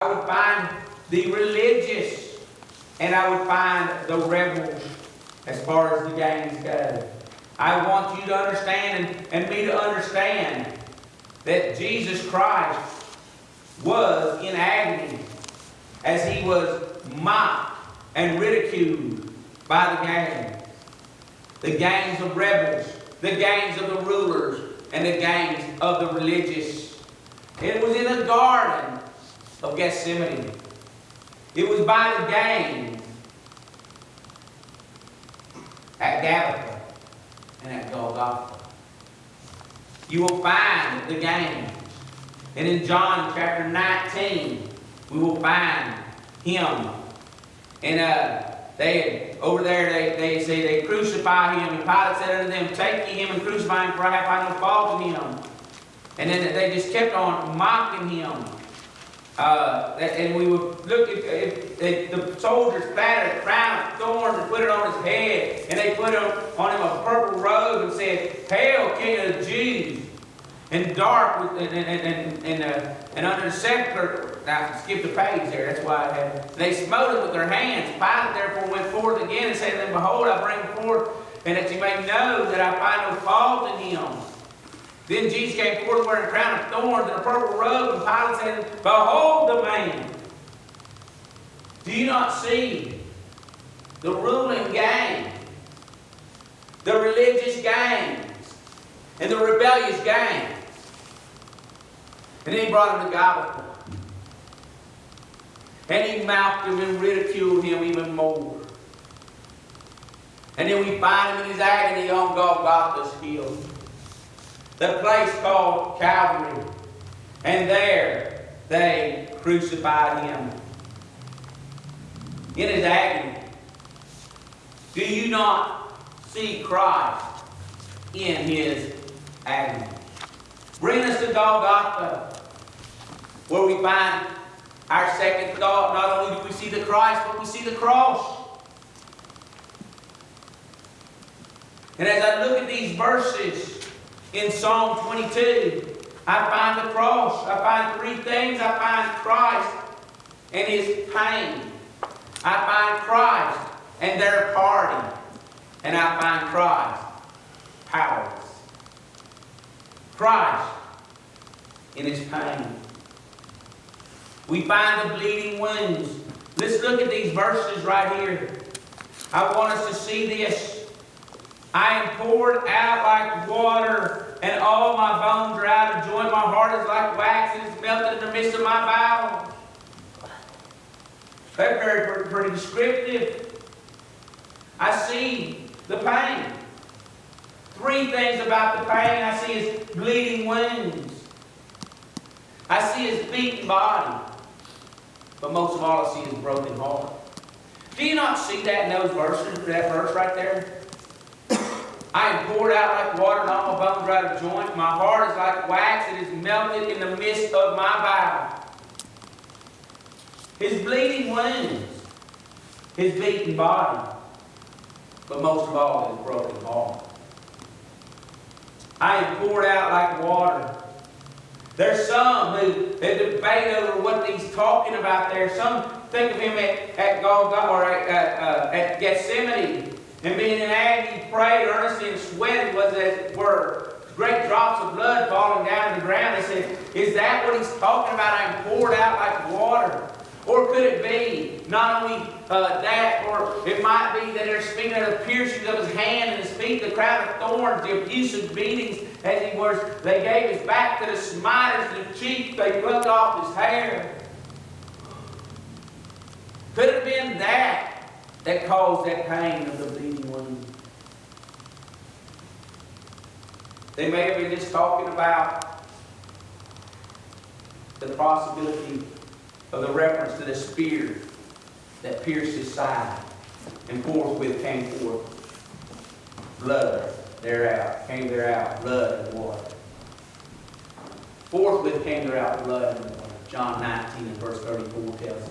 I would find the religious, and I would find the rebels as far as the gangs go. I want you to understand and me to understand that Jesus Christ was in agony as he was mocked and ridiculed by the gangs of rebels, the gangs of the rulers, and the gangs of the religious. It was in the garden of Gethsemane. It was by the gang at Gabbatha and at Golgotha. You will find the gangs. And in John chapter 19, we will find him. And they say they crucify him. And Pilate said unto them, take ye him and crucify him, for I have found no fault in him. And then they just kept on mocking him. And we would look at the soldiers planted a crown of thorns and put it on his head. And they put on him a purple robe and said, Hail, King of the Jews. And dark, and under the sepulchre, now skip the page there, that's why I had. They smote him with their hands. Pilate therefore went forth again and said to them, Behold, I bring forth, and that you may know that I find no fault in him. Then Jesus came forth wearing a crown of thorns and a purple robe, and Pilate said, Behold the man. Do you not see the ruling gang, the religious gangs, and the rebellious gangs? And then he brought him to Golgotha. And he mocked him and ridiculed him even more. And then we find him in his agony on Golgotha's hill, the place called Calvary. And there they crucified him in his agony. Do you not see Christ in his agony? Bring us to Golgotha, where we find our second thought. Not only do we see the Christ, but we see the cross. And as I look at these verses in Psalm 22, I find the cross. I find three things. I find Christ and his pain. I find Christ and their party. And I find Christ powerless. Christ in his pain. We find the bleeding wounds. Let's look at these verses right here. I want us to see this. I am poured out like water, and all my bones are out of joint. My heart is like wax, and it's melted in the midst of my bowels. That's pretty descriptive. I see the pain. Three things about the pain. I see his bleeding wounds. I see his beaten body. But most of all, I see his broken heart. Do you not see that in those verses, that verse right there? I am poured out like water, and all my bones are out of joint. My heart is like wax, it is melted in the midst of my bowels. His bleeding wounds, his beaten body, but most of all, his broken heart. I am poured out like water. There's some who debate over what he's talking about there. Some think of him at Golgotha or at Gethsemane and being in agony, he prayed earnestly and sweated, was as it were great drops of blood falling down to the ground. They said, is that what he's talking about? I am poured out like water. Or could it be not only that, or it might be that they're speaking of the piercings of his hand and his feet, the crown of thorns, the abusive beatings as he was. They gave his back to the smiters, and the cheek they plucked off his hair. Could it have been that caused that pain of the bleeding wound? They may have been just talking about the possibility of the reference to the spear that pierced his side, and forthwith came forth blood came there out blood and water. Forthwith came there out blood and water. John 19 and verse 34 tells us.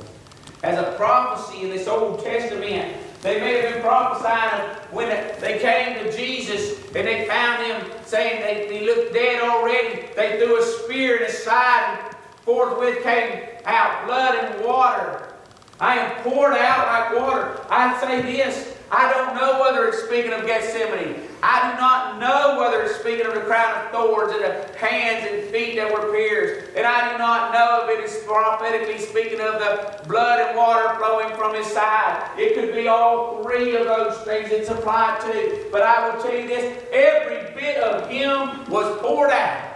As a prophecy in this Old Testament, they may have been prophesying when they came to Jesus and they found him saying he looked dead already. They threw a spear in his side. Forthwith came out blood and water. I am poured out like water. I say this, I don't know whether it's speaking of Gethsemane. I do not know whether it's speaking of the crown of thorns and the hands and feet that were pierced. And I do not know if it is prophetically speaking of the blood and water flowing from his side. It could be all three of those things it's applied to. But I will tell you this, every bit of him was poured out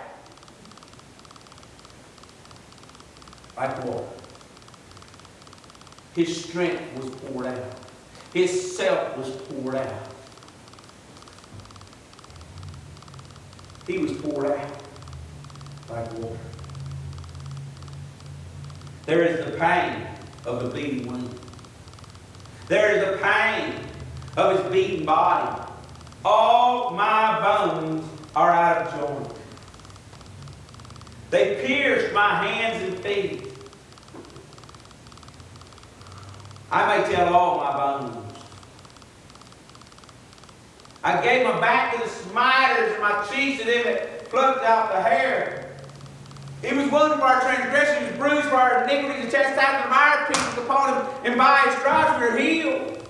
like water. His strength was poured out. His self was poured out. He was poured out like water. There is the pain of the bleeding wound. There is the pain of his beaten body. All my bones are out of joint. They pierced my hands and feet. I may tell all my bones. I gave my back to the smiters and my cheeks to them that plucked out the hair. He was wounded for our transgressions, he was bruised for our iniquities, the chastisement of our peace was upon him, and by his stripes we are healed.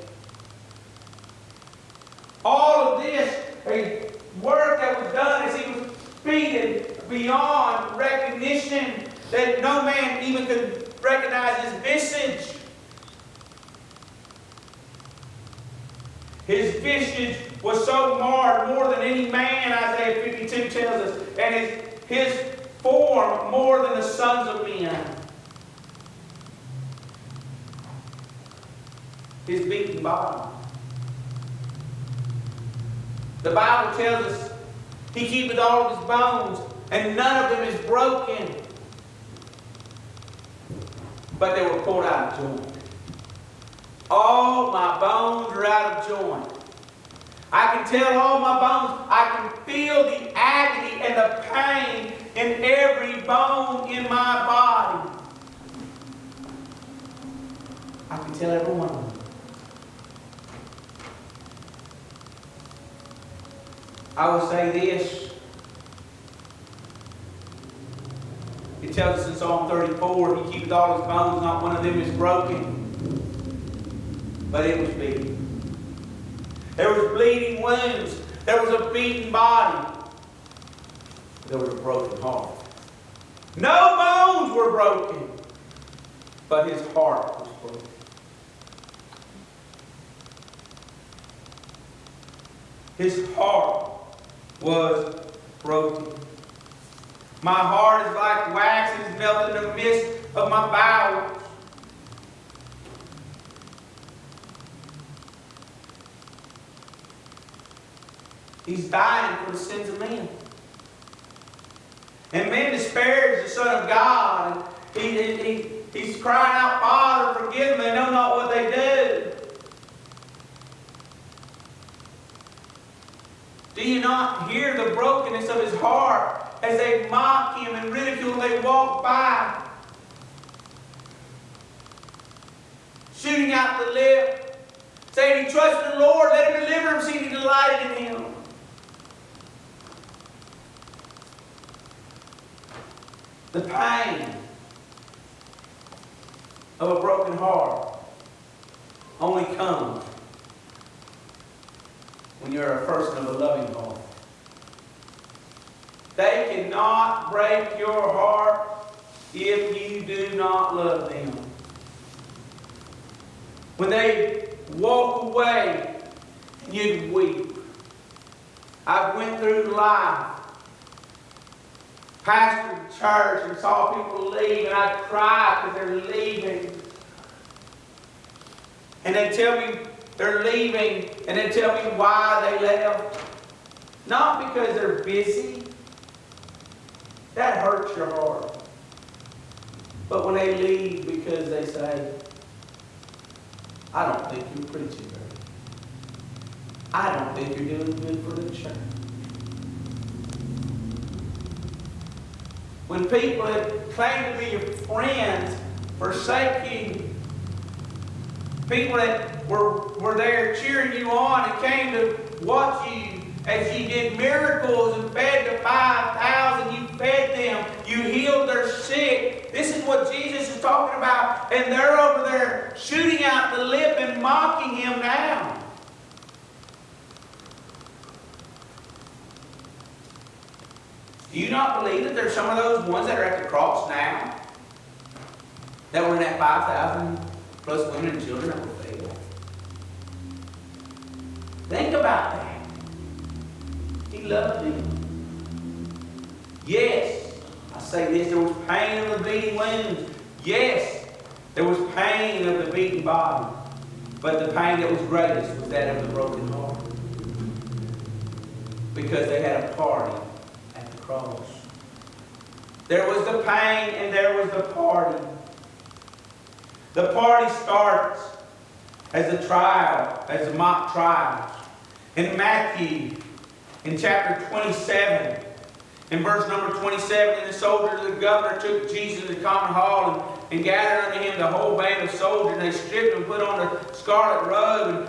All of this, a work that was done as he was beaten beyond recognition, that no man even could recognize his visage. His visage was so marred more than any man, Isaiah 52 tells us, and his form more than the sons of men. His beaten body. The Bible tells us he keepeth all of his bones, and none of them is broken. But they were pulled out of joint. All my bones are out of joint. I can tell all my bones. I can feel the agony and the pain in every bone in my body. I can tell every one of them. I will say this. It tells us in Psalm 34, he keepeth all his bones, not one of them is broken. But it was beaten. There was bleeding wounds. There was a beaten body. There was a broken heart. No bones were broken, but his heart was broken. His heart was broken. My heart is like wax that is melted in the midst of my bowels. He's dying for the sins of men. And men disparage the Son of God. He's crying out, Father, forgive them. They know not what they do. Do you not hear the brokenness of his heart as they mock him and ridicule him? They walk by, shooting out the lip, saying, he trusts in the Lord, let him deliver him, see he delighted in him. The pain of a broken heart only comes when you're a person of a loving heart. They cannot break your heart if you do not love them. When they walk away, you'd weep. I went through life, pastored the church, and saw people leave, and I'd cry because they're leaving. And they tell me they're leaving, and they tell me why they left. Not because they're busy. That hurts your heart. But when they leave because they say, I don't think you're preaching very. I don't think you're doing good for the church. When people that claim to be your friends forsake you, people that were there cheering you on and came to watch you as you did miracles and fed the 5,000, you fed them, you healed their sick, This is what Jesus is talking about. And they're over there shooting out the lip and mocking him now. Do you not believe that there's some of those ones that are at the cross now that were in that 5,000 plus women and children that were failed? Think about that. He loved them. Yes, I say this, there was pain of the bleeding wounds. Yes, there was pain of the beaten body. But the pain that was greatest was that of the broken heart. Because they had a party at the cross. There was the pain and there was the party. The party starts as a trial, as a mock trial. In Matthew, in chapter 27, in verse number 27, and the soldiers of the governor took Jesus to the common hall and gathered unto him the whole band of soldiers. And they stripped him and put on a scarlet robe.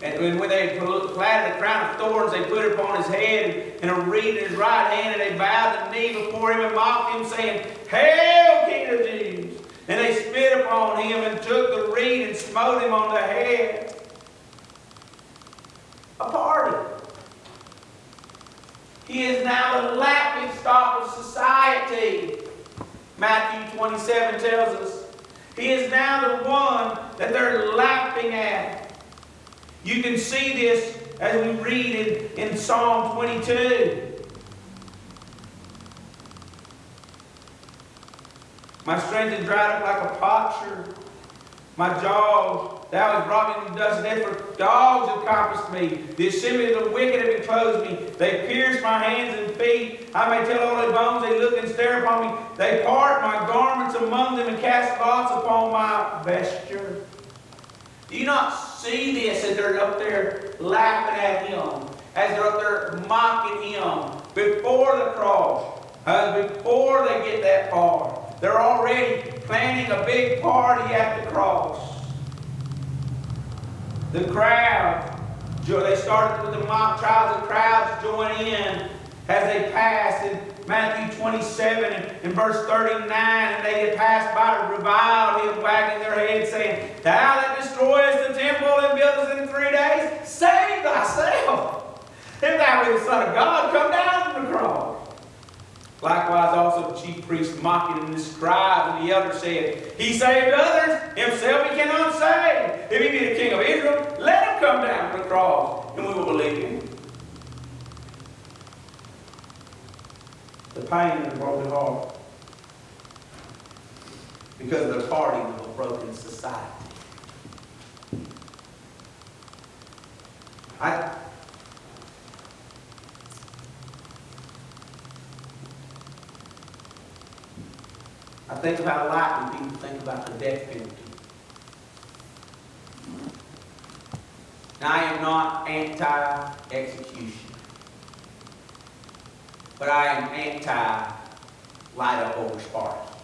And when they had platted a crown of thorns, they put it upon his head and a reed in his right hand. And they bowed the knee before him and mocked him, saying, Hail, King of the Jews! And they spit upon him and took the reed and smote him on the head. A party. He is now the laughing stock of society. Matthew 27 tells us. He is now the one that they're laughing at. You can see this as we read in Psalm 22. My strength is dried up like a potsherd. My jaws, thou hast brought me to the dust of death, for dogs have compassed me. The assembly of the wicked have enclosed me. They pierce my hands and feet. I may tell all their bones, they look and stare upon me. They part my garments among them and cast lots upon my vesture. Do you not see this as they're up there laughing at him, as they're up there mocking him before the cross, before they get that far? They're already planning a big party at the cross. The crowd, they started with the mock trials. The crowds join in as they pass in Matthew 27 and verse 39. And they had passed by, reviled him, wagging their heads, saying, Thou that destroyest the temple and buildest it in 3 days, save thyself. If thou be the Son of God, come down from the cross. Likewise also the chief priests mocking and the scribes and the elders said, He saved others, himself he cannot save. If he be the King of Israel, let him come down from the cross, and we will believe him. The pain of the broken heart. Because of the party of a broken society. I think about life when people think about the death penalty. Now, I am not anti-execution, but I am anti-light up over Sparky.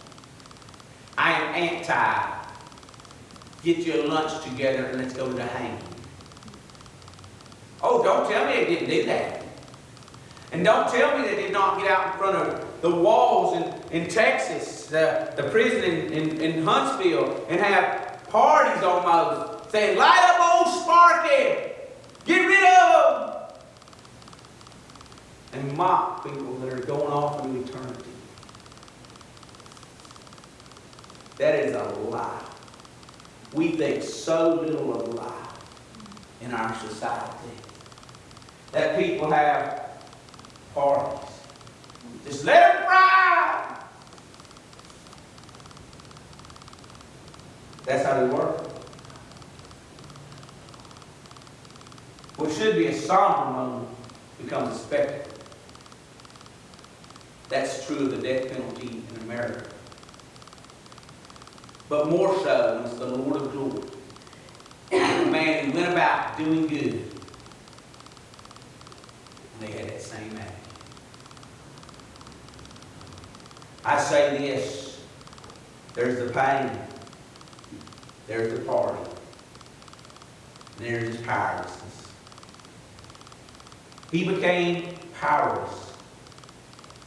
I am anti-get you a lunch together and let's go to the hanging. Oh, don't tell me they didn't do that. And don't tell me they did not get out in front of the walls in Texas, the prison in Huntsville, and have parties almost, saying, light up old Sparky! Get rid of him! And mock people that are going off into eternity. That is a lie. We think so little of life in our society that people have parties. Just let them fry. That's how they work. What should be a somber moment becomes a spectacle. That's true of the death penalty in America. But more so when it's the Lord of glory. A man who went about doing good. And they had that same attitude. I say this, there's the pain, there's the party, and there's his powerlessness. He became powerless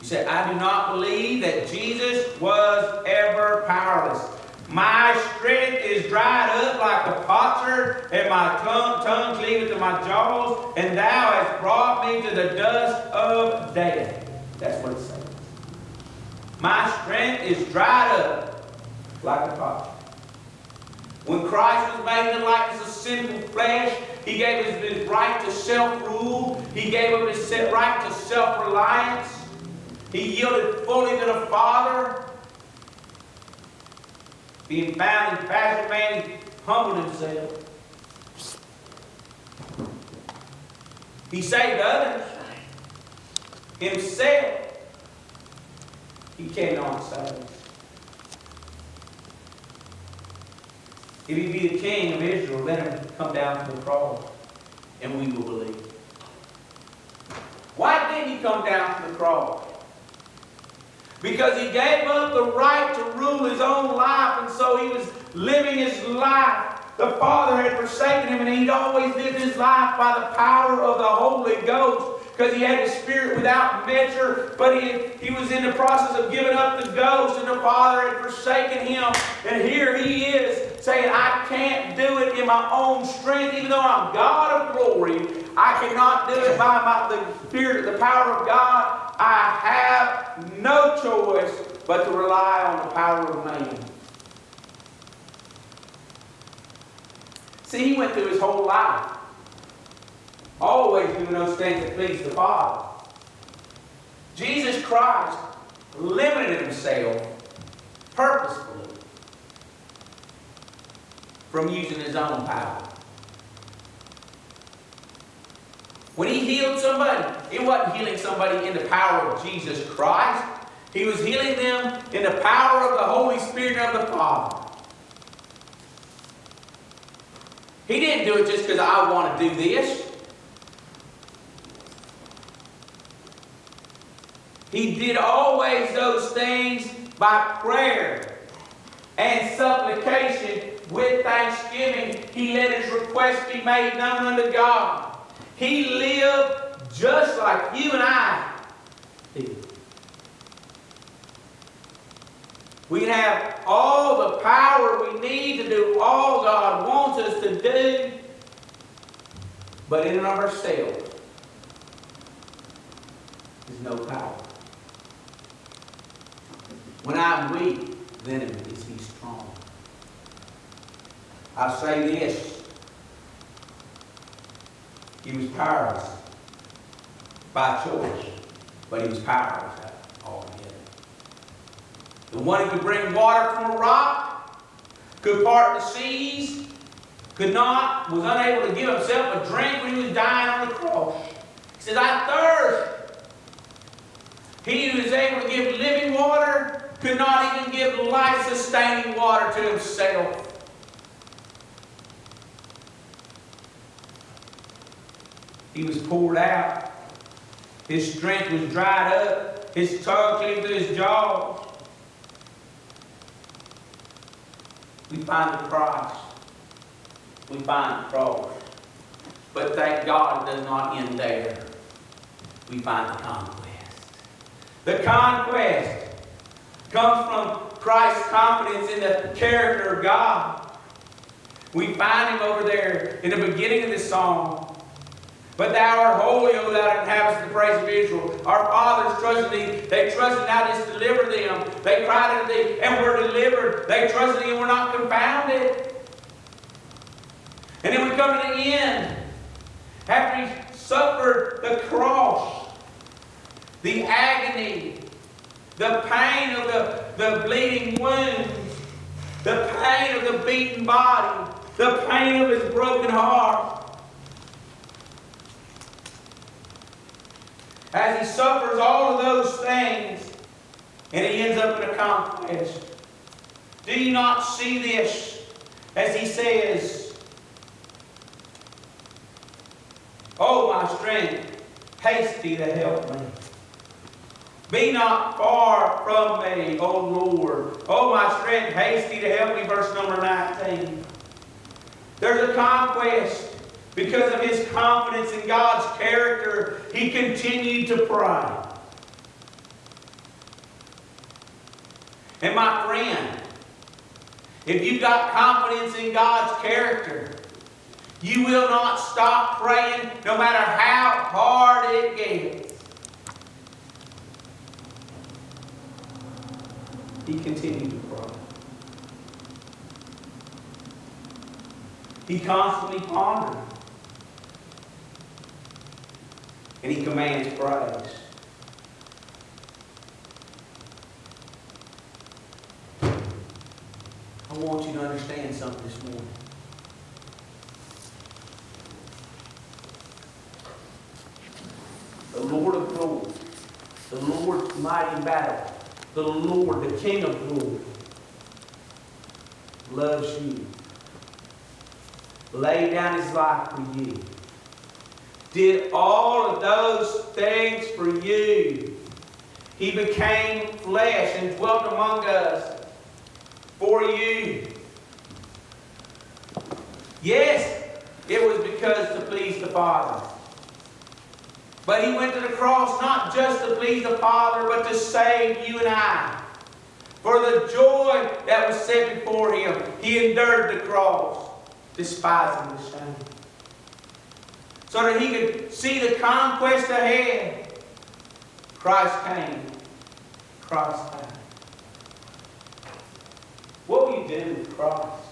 You say, I do not believe that Jesus was ever powerless. My strength is dried up like a potsherd, and my tongue cleaveth to my jaws, and thou hast brought me to the dust of death. That's what it says. My strength is dried up like a potsherd. When Christ was made in the likeness of sinful flesh, He gave us His right to self-rule. He gave us His right to self-reliance. He yielded fully to the Father. Being found in compassionate man, He humbled Himself. He saved others. Himself, He cannot save. If He be the King of Israel, let Him come down from the cross, and we will believe. Why did He come down from the cross? Because He gave up the right to rule His own life, and so He was living His life. The Father had forsaken Him, and He'd always lived His life by the power of the Holy Ghost, because He had the Spirit without measure, but he was in the process of giving up the ghost, and the Father had forsaken Him. And here He is saying, I can't do it in my own strength, even though I'm God of glory. I cannot do it by the Spirit, the power of God. I have no choice but to rely on the power of man. See, He went through His whole life always doing those things that please the Father. Jesus Christ limited Himself purposefully from using His own power. When He healed somebody, it wasn't healing somebody in the power of Jesus Christ. He was healing them in the power of the Holy Spirit of the Father. He didn't do it just because I want to do this. He did always those things by prayer and supplication with thanksgiving. He let His request be made known unto God. He lived just like you and I did. We can have all the power we need to do all God wants us to do, but in and of ourselves, there's no power. When I'm weak, then is He strong. I say this. He was powerless by choice, but He was powerless altogether. The one who could bring water from a rock, could part the seas, was unable to give Himself a drink when He was dying on the cross. He says, I thirst. He who is able to give living water could not even give life-sustaining water to Himself. He was poured out. His strength was dried up. His tongue cleaved to His jaws. We find the Christ. We find the cross. But thank God it does not end there. We find the conquest. The conquest comes from Christ's confidence in the character of God. We find Him over there in the beginning of this song. But Thou art holy, O Thou inhabitants the praise of Israel. Our fathers trusted Thee. They trusted Thou didst deliver them. They cried unto Thee and were delivered. They trusted Thee and were not confounded. And then we come to the end. After He suffered the cross, the agony, the pain of the bleeding wounds, the pain of the beaten body, the pain of His broken heart. As He suffers all of those things, and He ends up in a conquest. Do you not see this? As He says, O my strength, haste Thee to help me. Be not far from me, O Lord. O my strength, haste Thee to help me. Verse number 19. There's a conquest. Because of his confidence in God's character, he continued to pray. And my friend, if you've got confidence in God's character, you will not stop praying no matter how hard it gets. He continued to pray. He constantly pondered. And he commands praise. I want you to understand something this morning. The Lord of glory, the Lord mighty in battle, the Lord, the King of glory, loves you. Laid down his life for you. Did all of those things for you. He became flesh and dwelt among us for you. Yes, it was because to please the Father. But he went to the cross not just to please the Father, but to save you and I. For the joy that was set before him, he endured the cross, despising the shame. So that he could see the conquest ahead. Christ came. Christ died. What will you do with Christ?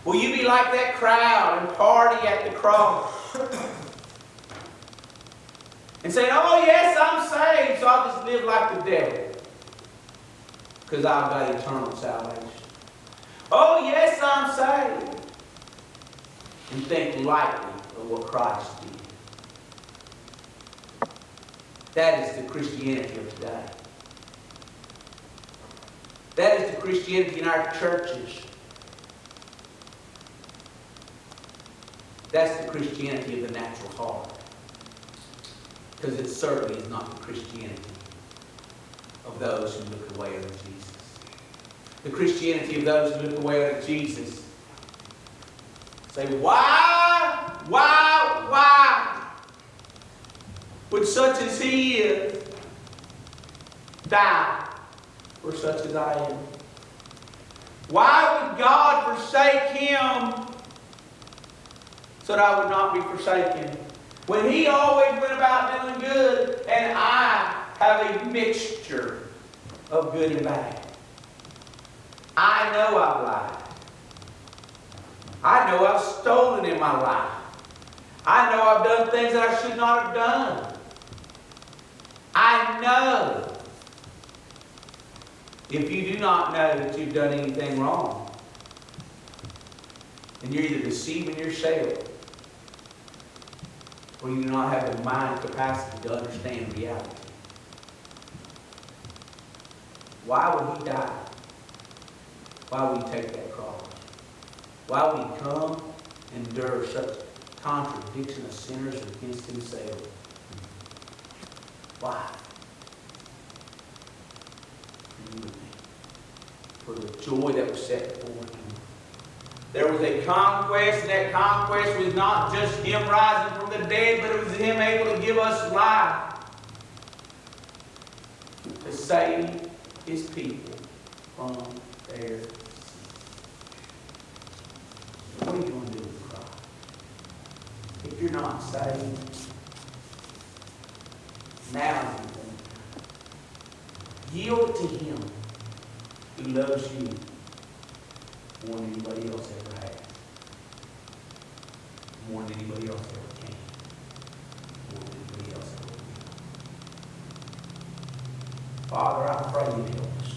Will you be like that crowd and party at the cross? And say, oh yes, I'm saved, so I'll just live like the devil. Because I've got eternal salvation. Oh yes, I'm saved. And think lightly of what Christ did. That is the Christianity of today. That is the Christianity in our churches. That's the Christianity of the natural heart. Because it certainly is not the Christianity of those who look away unto Jesus. The Christianity of those who look away unto Jesus say, why would such as he is die for such as I am? Why would God forsake him so that I would not be forsaken? When he always went about doing good, and I have a mixture of good and bad. I know I've lied. I know I've stolen in my life. I know I've done things that I should not have done. I know. If you do not know that you've done anything wrong, then you're either deceiving yourself or you do not have the mind capacity to understand reality. Why would he die? Why would he take that cross? Why would he come and endure such contradiction of sinners against himself? Why? For you and me. For the joy that was set before him. There was a conquest, and that conquest was not just him rising from the dead, but it was him able to give us life. To save his people from their sins. What are you going to do with Christ? If you're not saved, now is the time. Yield to him who loves you more than anybody else ever has. More than anybody else ever can. More than anybody else ever will. Father, I pray you help us.